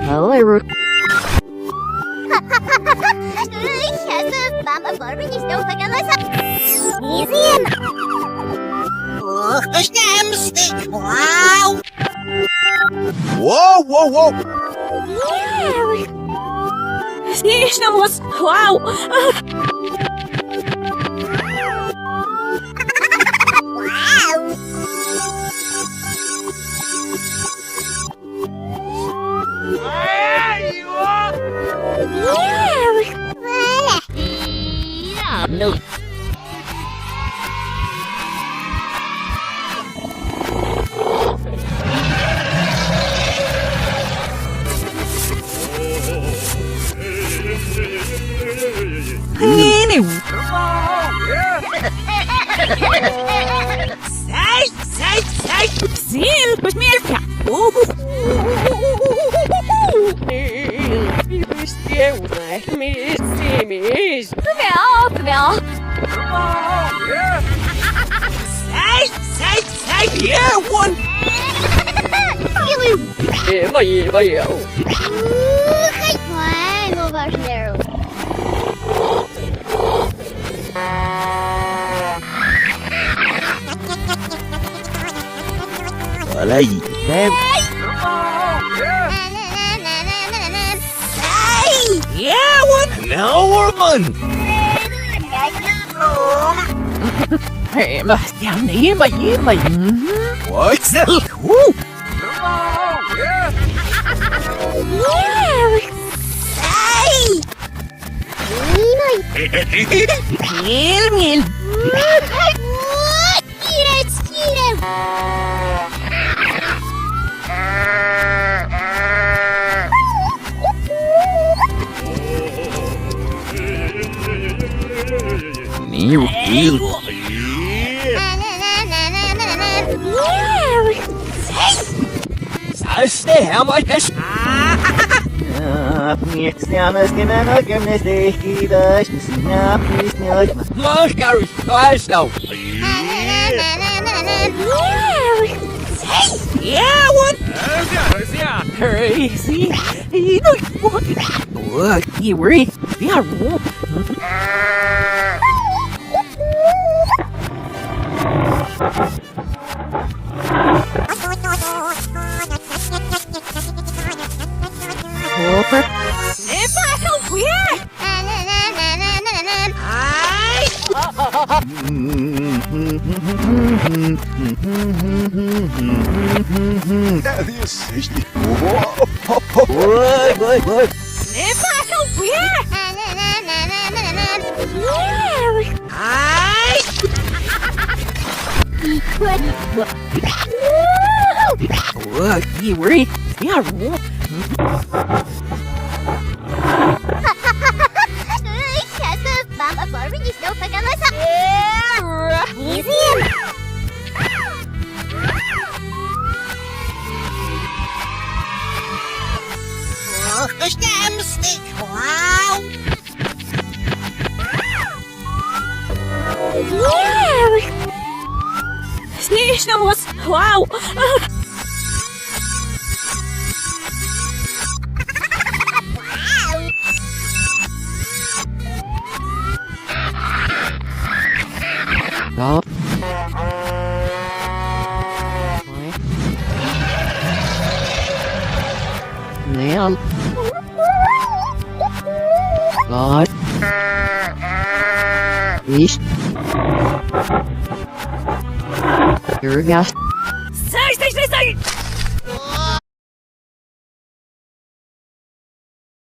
Hello. Сейчас мама вырванешь, что успокоилась. Easy. Ох, ты Вау. Воу! Снежномус! Вау! No. Сай! Сын, посмеялся! Мяу! Say, yeah, one. Ой, ну важнее. Alay. Yeah, one! Now we're on. Hey, mà chẳng nghĩ mày. What's that? Woo! Nhìn. New deal. Stay, how much? Moscow, Glasgow. Yeah, what? Crazy. What? You worry? Yeah, This is the What? What? You worry? Yeah, Сейчас мама вырванешь, что успокоилась. Easy. Ох, ты Вау. Снежномус! Вау! Да. Нет. God. Ist. Giraffe. Stai!